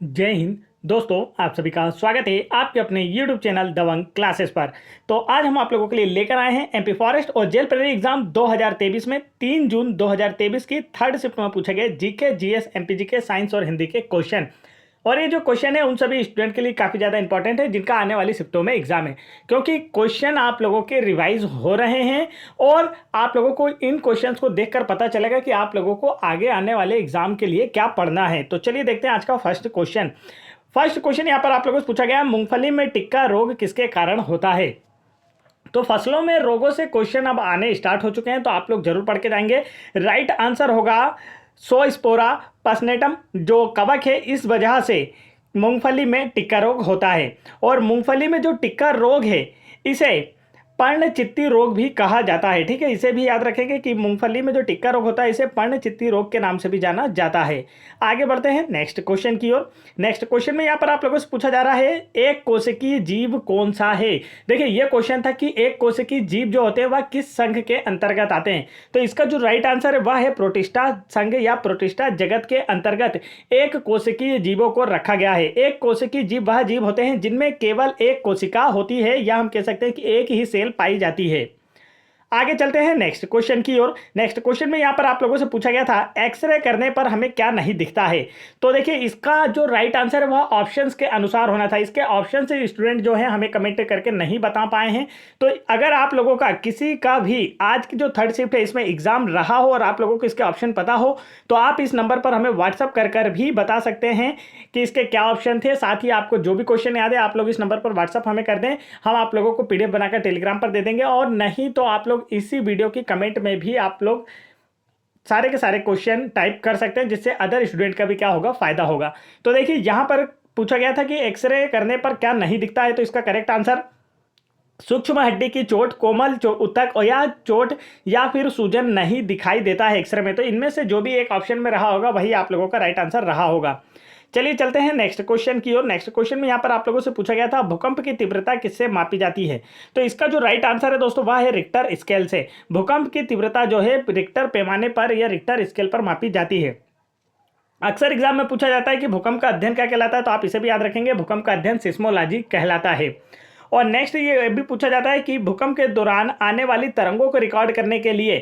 जय हिंद दोस्तों, आप सभी का स्वागत है आपके अपने YouTube चैनल दबंग क्लासेस पर। तो आज हम आप लोगों के लिए लेकर आए हैं एमपी फॉरेस्ट और जेल प्रेरी एग्जाम 2023 में 3 जून 2023 की थर्ड शिफ्ट में पूछे गए जीके, जीएस, एमपी के साइंस और हिंदी के क्वेश्चन। और ये जो क्वेश्चन है उन सभी स्टूडेंट के लिए काफ़ी ज़्यादा इंपॉर्टेंट है जिनका आने वाली शिफ्टों में एग्जाम है, क्योंकि क्वेश्चन आप लोगों के रिवाइज हो रहे हैं और आप लोगों को इन क्वेश्चंस को देखकर पता चलेगा कि आप लोगों को आगे आने वाले एग्जाम के लिए क्या पढ़ना है। तो चलिए देखते हैं आज का फर्स्ट क्वेश्चन। फर्स्ट क्वेश्चन यहाँ पर आप लोगों से पूछा गया, मूंगफली में टिक्का रोग किसके कारण होता है। तो फसलों में रोगों से क्वेश्चन अब आने स्टार्ट हो चुके हैं, तो आप लोग जरूर पढ़ के जाएंगे। राइट आंसर होगा सोस्पोरा पसनेटम, जो कवक है इस वजह से मूंगफली में टिक्का रोग होता है। और मूंगफली में जो टिक्का रोग है इसे पर्णचित्ती रोग भी कहा जाता है। ठीक है, इसे भी याद रखेंगे कि मूंगफली में जो टिक्का रोग होता है इसे पर्णचित्ती रोग के नाम से भी जाना जाता है। आगे बढ़ते हैं नेक्स्ट क्वेश्चन की ओर। नेक्स्ट क्वेश्चन में यहाँ पर आप लोगों से पूछा जा रहा है, एक कोशिकीय जीव कौन सा है। देखिए ये क्वेश्चन था कि एक कोशिकीय जीव जो होते हैं वह किस संघ के अंतर्गत आते हैं। तो इसका जो राइट आंसर है वह है प्रोटिस्टा संघ या प्रोटिस्टा जगत के अंतर्गत एक कोशिकीय जीवों को रखा गया है। एक कोशिकीय जीव वह जीव होते हैं जिनमें केवल एक कोशिका होती है, या हम कह सकते हैं कि एक ही सेल पाई जाती है। आगे चलते हैं नेक्स्ट क्वेश्चन की ओर। नेक्स्ट क्वेश्चन में यहां पर आप लोगों से पूछा गया था, एक्सरे करने पर हमें क्या नहीं दिखता है। तो देखिए इसका जो राइट आंसर है वह ऑप्शंस के अनुसार होना था। इसके ऑप्शन से स्टूडेंट जो है हमें कमेंट करके नहीं बता पाए हैं। तो अगर आप लोगों का किसी का भी आज की जो थर्ड शिफ्ट है इसमें एग्जाम रहा हो और आप लोगों को इसके ऑप्शन पता हो तो आप इस नंबर पर हमें व्हाट्सअप कर भी बता सकते हैं कि इसके क्या ऑप्शन थे। साथ ही आपको जो भी क्वेश्चन याद है आप लोग इस नंबर पर व्हाट्सअप हमें कर दें, हम आप लोगों को पीडीएफ बनाकर टेलीग्राम पर दे देंगे। और नहीं तो आप लोग इसी वीडियो की कमेंट में भी आप लोग सारे के सारे क्वेश्चन टाइप कर सकते हैं, जिससे अदर स्टूडेंट का भी क्या होगा, फायदा होगा। तो देखिए यहां पर पूछा गया था कि एक्सरे करने पर क्या नहीं दिखता है। तो इसका करेक्ट आंसर सूक्ष्म हड्डी की चोट, कोमल ऊतक या चोट या फिर सूजन नहीं दिखाई देता है एक्सरे में। तो इनमें से जो भी एक ऑप्शन में रहा होगा वही आप लोगों का राइट आंसर रहा होगा। चलिए चलते हैं नेक्स्ट क्वेश्चन की ओर। नेक्स्ट क्वेश्चन में यहाँ पर आप लोगों से पूछा गया था, भूकंप की तीव्रता किससे मापी जाती है। तो इसका जो राइट आंसर है दोस्तों वह है रिक्टर स्केल से। भूकंप की तीव्रता जो है रिक्टर पैमाने पर या रिक्टर स्केल पर मापी जाती है। अक्सर एग्जाम में पूछा जाता है कि भूकंप का अध्ययन क्या कहलाता है, तो आप इसे भी याद रखेंगे, भूकंप का अध्ययन सिस्मोलॉजी कहलाता है। और नेक्स्ट ये भी पूछा जाता है कि भूकंप के दौरान आने वाली तरंगों को रिकॉर्ड करने के लिए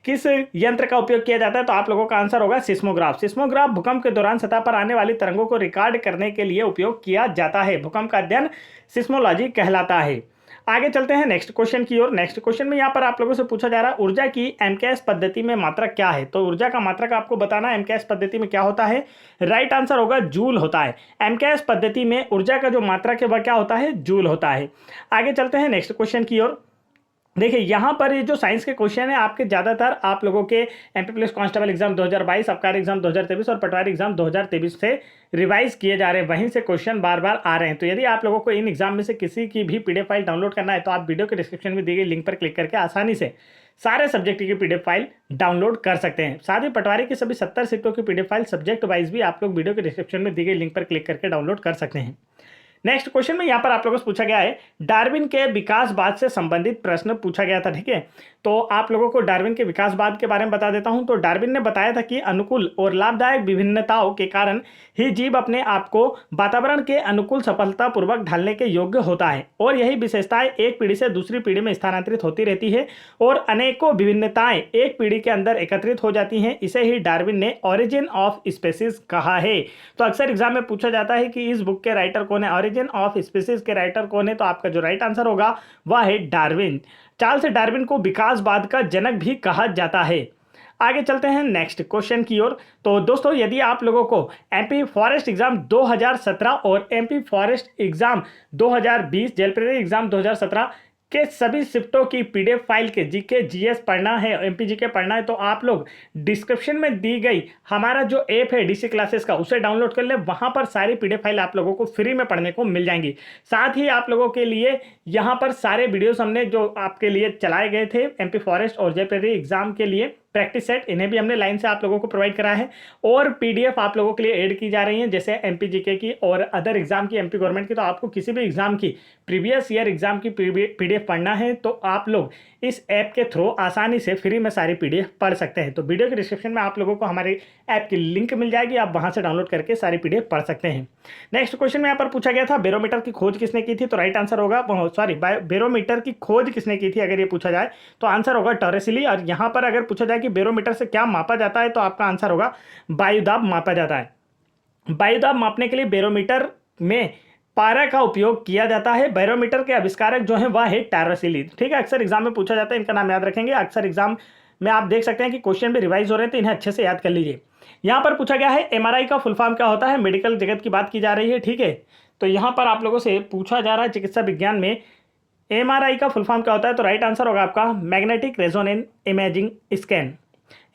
किस यंत्र का उपयोग किया जाता है। तो आप लोगों का आंसर होगा सिस्मोग्राफ। सिस्मोग्राफ भूकंप के दौरान सतह पर आने वाली तरंगों को रिकॉर्ड करने के लिए उपयोग किया जाता है। भूकंप का अध्ययन सिस्मोलॉजी कहलाता है। आगे चलते हैं नेक्स्ट क्वेश्चन की ओर। नेक्स्ट क्वेश्चन में यहाँ पर आप लोगों से पूछा जा रहा है, ऊर्जा की एमकेएस पद्धति में मात्रक क्या है। तो ऊर्जा का मात्रक आपको बताना एमकेएस पद्धति में क्या होता है। राइट आंसर होगा जूल होता है। एमकेएस पद्धति में ऊर्जा का जो मात्रक है वह क्या होता है, जूल होता है। आगे चलते हैं नेक्स्ट क्वेश्चन की ओर। देखिए यहाँ पर ये जो साइंस के क्वेश्चन है आपके ज़्यादातर आप लोगों के एमपी पुलिस कांस्टेबल एग्जाम 2022, आबकारी एग्जाम 2023 और पटवारी एग्जाम 2023 से रिवाइज किए जा रहे हैं, वहीं से क्वेश्चन बार बार आ रहे हैं। तो यदि आप लोगों को इन एग्जाम में से किसी की भी पीडीएफ फाइल डाउनलोड करना है तो आप वीडियो के डिस्क्रिप्शन में दी गई लिंक पर क्लिक करके आसानी से सारे सब्जेक्ट की पीडीएफ फाइल डाउनलोड कर सकते हैं। साथ ही पटवारी की सभी 70 सीटों की पीडीएफ फाइल सब्जेक्ट वाइज भी आप लोग वीडियो के डिस्क्रिप्शन में दी गई लिंक पर क्लिक करके डाउनलोड कर सकते हैं। नेक्स्ट क्वेश्चन में यहाँ पर आप लोगों से पूछा गया है, डार्विन के विकासवाद से संबंधित प्रश्न पूछा गया था। ठीक है, तो आप लोगों को डार्विन के विकासवाद के बारे में बता देता हूं। तो डार्विन ने बताया था कि अनुकूल और लाभदायक विभिन्नताओं के कारण ही जीव अपने आप को वातावरण के अनुकूल सफलतापूर्वक ढालने के योग्य होता है, और यही विशेषताएं एक पीढ़ी से दूसरी पीढ़ी में स्थानांतरित होती रहती है और अनेकों विभिन्नताएं एक पीढ़ी के अंदर एकत्रित हो जाती हैं। इसे ही डार्विन ने ऑरिजिन ऑफ स्पीसीज कहा है। तो अक्सर एग्जाम में पूछा जाता है कि इस बुक के राइटर कौन है, ऑरिजिन ऑफ स्पीसीज के राइटर कौन है। तो आपका जो राइट आंसर होगा वह है डार्विन। चार्ल्स डार्विन को विकासवाद का जनक भी कहा जाता है। आगे चलते हैं नेक्स्ट क्वेश्चन की ओर। तो दोस्तों यदि आप लोगों को एमपी फॉरेस्ट एग्जाम 2017 और एमपी फॉरेस्ट एग्जाम 2020 जेल प्रेरी एग्जाम 2017 के सभी शिफ्टों की पीडीएफ फाइल के जीके जीएस पढ़ना है, एमपी जीके पढ़ना है, तो आप लोग डिस्क्रिप्शन में दी गई हमारा जो ऐप है डीसी क्लासेस का उसे डाउनलोड कर ले। वहां पर सारी पीडीएफ फाइल आप लोगों को फ्री में पढ़ने को मिल जाएंगी। साथ ही आप लोगों के लिए यहाँ पर सारे वीडियोस हमने जो आपके लिए चलाए गए थे एमपी फॉरेस्ट और जेल प्रेरी एग्जाम के लिए प्रैक्टिस सेट, इन्हें भी हमने लाइन से आप लोगों को प्रोवाइड करा है। और पीडीएफ आप लोगों के लिए ऐड की जा रही हैं, जैसे एमपी जीके की और अदर एग्जाम की, एमपी गवर्नमेंट की। तो आपको किसी भी एग्जाम की प्रीवियस ईयर एग्जाम की पीडीएफ पढ़ना है तो आप लोग इस ऐप के थ्रू आसानी से फ्री में सारी पीडीएफ पढ़ सकते हैं। तो वीडियो के डिस्क्रिप्शन में आप लोगों को हमारे ऐप की लिंक मिल जाएगी, आप वहां से डाउनलोड करके सारी पीडीएफ पढ़ सकते हैं। नेक्स्ट क्वेश्चन में यहाँ पर पूछा गया था बैरोमीटर की खोज किसने की थी, तो राइट आंसर होगा, सॉरी, बैरोमीटर की खोज किसने की थी अगर ये पूछा जाए तो आंसर होगा टॉरेसिली। और यहाँ पर अगर पूछा जाए कि बैरोमीटर से क्या मापा जाता है तो आपका आंसर होगा वायुदाब मापा जाता है। वायुदाब मापने के लिए बैरोमीटर में पारा का उपयोग किया जाता है। बैरोमीटर के आविष्कारक जो हैं वह है टॉरेसिली। ठीक है, अक्सर एग्जाम में पूछा जाता है, इनका नाम याद रखेंगे। अक्सर एग्जाम में आप देख सकते हैं कि क्वेश्चन भी रिवाइज हो रहे हैं तो इन्हें अच्छे से याद कर लीजिए। यहाँ पर पूछा गया है एमआरआई का फुल फॉर्म क्या होता है, मेडिकल जगत की बात की जा रही है। ठीक है, तो यहाँ पर आप लोगों से पूछा जा रहा है चिकित्सा विज्ञान में एमआरआई का फुल फॉर्म क्या होता है, तो राइट आंसर होगा आपका magnetic resonance imaging scan.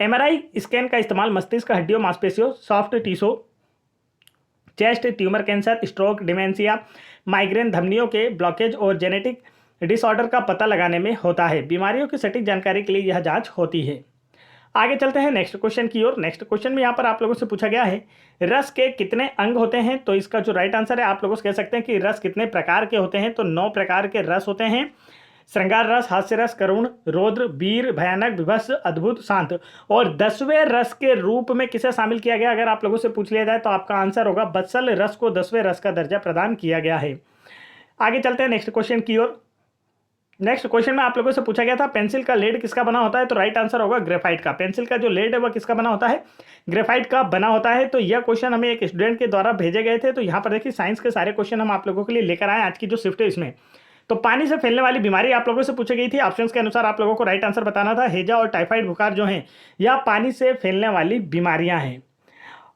MRI scan का इस्तेमाल मस्तिष्क, हड्डियों, मांसपेशियों, soft tissue, chest, tumour cancer, stroke, dementia, migraine, धमनियों के ब्लॉकेज और जेनेटिक डिसऑर्डर का पता लगाने में होता है। बीमारियों की सटीक जानकारी के लिए यह जांच होती है। आगे चलते हैं नेक्स्ट क्वेश्चन की ओर। नेक्स्ट क्वेश्चन में यहाँ पर आप लोगों से पूछा गया है रस के कितने अंग होते हैं, तो इसका जो राइट आंसर है आप लोगों से कह सकते हैं कि रस कितने प्रकार के होते हैं, तो 9 प्रकार के रस होते हैं। श्रृंगार रस, हास्य रस, करुण, रौद्र, वीर, भयानक, विभत्स, अद्भुत, शांत। और 10वें रस के रूप में किसे शामिल किया गया अगर आप लोगों से पूछ लिया जाए तो आपका आंसर होगा वत्सल रस को 10वें रस का दर्जा प्रदान किया गया है। आगे चलते हैं नेक्स्ट क्वेश्चन की ओर। नेक्स्ट क्वेश्चन में आप लोगों से पूछा गया था पेंसिल का लेड किसका बना होता है, तो राइट आंसर होगा ग्रेफाइट का। पेंसिल का जो लेड है वह किसका बना होता है, ग्रेफाइट का बना होता है। तो यह क्वेश्चन हमें एक स्टूडेंट के द्वारा भेजे गए थे। तो यहाँ पर देखिए साइंस के सारे क्वेश्चन हम आप लोगों के लिए लेकर आए आज की जो शिफ्ट है इसमें। तो पानी से फैलने वाली बीमारी आप लोगों से पूछी गई थी। ऑप्शंस के अनुसार आप लोगों को राइट आंसर बताना था। हैजा और टाइफाइड बुखार जो हैं यह पानी से फैलने वाली बीमारियां हैं।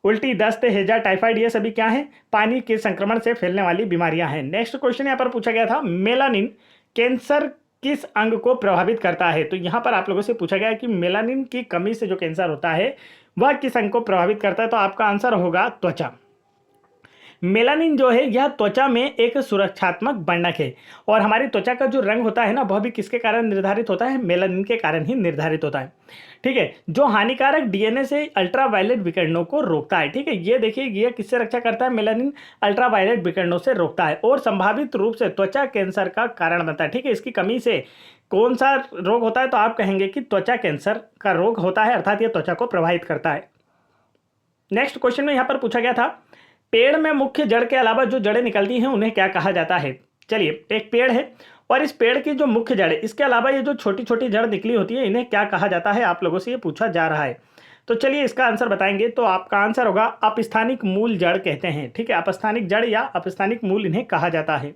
उल्टी, दस्त, हैजा, टाइफाइड ये सभी क्या हैं, पानी के संक्रमण से फैलने वाली बीमारियां हैं। नेक्स्ट क्वेश्चन यहाँ पर पूछा गया था मेलानिन कैंसर किस अंग को प्रभावित करता है, तो यहाँ पर आप लोगों से पूछा गया है कि मेलानिन की कमी से जो कैंसर होता है वह किस अंग को प्रभावित करता है, तो आपका आंसर होगा त्वचा। मेलानिन जो है यह त्वचा में एक सुरक्षात्मक वर्णक है और हमारी त्वचा का जो रंग होता है ना वह भी किसके कारण निर्धारित होता है, मेलानिन के कारण ही निर्धारित होता है। ठीक है, जो हानिकारक डीएनए से अल्ट्रावायलेट विकिरणों को रोकता है। ठीक है, ये देखिए ये किससे रक्षा करता है, मेलानिन अल्ट्रावायलेट विकिरणों से रोकता है और संभावित रूप से त्वचा कैंसर का कारण बनता है। ठीक है, इसकी कमी से कौन सा रोग होता है, तो आप कहेंगे कि त्वचा कैंसर का रोग होता है, अर्थात यह त्वचा को प्रभावित करता है। नेक्स्ट क्वेश्चन में यहाँ पर पूछा गया था पेड़ में मुख्य जड़ के अलावा जो जड़ें निकलती हैं उन्हें क्या कहा जाता है। चलिए, एक पेड़ है और इस पेड़ की जो मुख्य जड़ है इसके अलावा ये जो छोटी छोटी जड़ निकली होती है इन्हें क्या कहा जाता है, आप लोगों से ये पूछा जा रहा है। तो चलिए इसका आंसर बताएंगे, तो आपका आंसर होगा अपस्थानिक मूल जड़ कहते हैं। ठीक है, अपस्थानिक जड़ या अपस्थानिक मूल इन्हें कहा जाता है।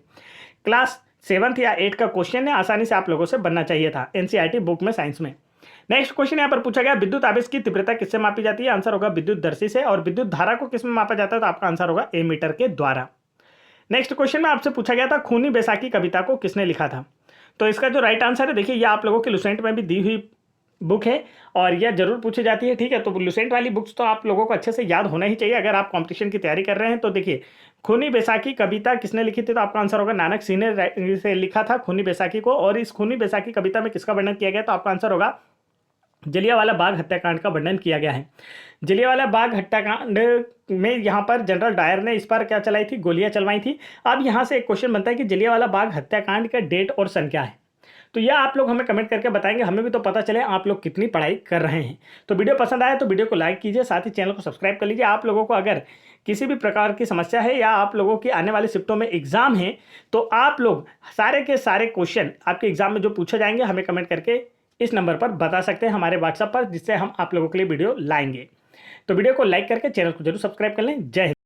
क्लास 7th या 8 का क्वेश्चन है, आसानी से आप लोगों से बनना चाहिए था एनसीईआरटी बुक में साइंस में। नेक्स्ट क्वेश्चन यहाँ पर पूछा गया विद्युत आवेश की तीव्रता किससे मापी जाती है, आंसर होगा विद्युत दर्शी से। और विद्युत धारा को किस में मापा जाता है, तो आपका आंसर होगा एमीटर के द्वारा। नेक्स्ट क्वेश्चन में आपसे पूछा गया था खूनी बैसाखी कविता को किसने लिखा था, तो इसका जो राइट आंसर है देखिए यह आप लोगों के लुसेंट में भी दी हुई बुक है और यह जरूर पूछी जाती है। ठीक है, तो लुसेंट वाली बुक्स तो आप लोगों को अच्छे से याद होना ही चाहिए अगर आप कॉम्पिटिशन की तैयारी कर रहे हैं। तो देखिए खूनी बैसाखी कविता किसने लिखी थी, तो आपका आंसर होगा नानक सिंह ने से लिखा था खूनी बैसाखी को। और इस खूनी बैसाखी कविता में किसका वर्णन किया गया, तो आपका आंसर होगा जलियांवाला बाग हत्याकांड का वर्णन किया गया है। जलियांवाला बाग हत्याकांड में यहाँ पर जनरल डायर ने इस पर क्या चलाई थी, गोलियां चलवाई थी। अब यहाँ से एक क्वेश्चन बनता है कि जलियांवाला बाग हत्याकांड का डेट और सन क्या है, तो यह आप लोग हमें कमेंट करके बताएंगे, हमें भी तो पता चले आप लोग कितनी पढ़ाई कर रहे हैं। तो वीडियो पसंद आया तो वीडियो को लाइक कीजिए, साथ ही चैनल को सब्सक्राइब कर लीजिए। आप लोगों को अगर किसी भी प्रकार की समस्या है या आप लोगों की आने वाले शिफ्टों में एग्जाम है तो आप लोग सारे के सारे क्वेश्चन आपके एग्जाम में जो पूछे जाएंगे हमें कमेंट करके इस नंबर पर बता सकते हैं हमारे व्हाट्सएप पर, जिससे हम आप लोगों के लिए वीडियो लाएंगे। तो वीडियो को लाइक करके चैनल को जरूर सब्सक्राइब कर लें। जय हिंद।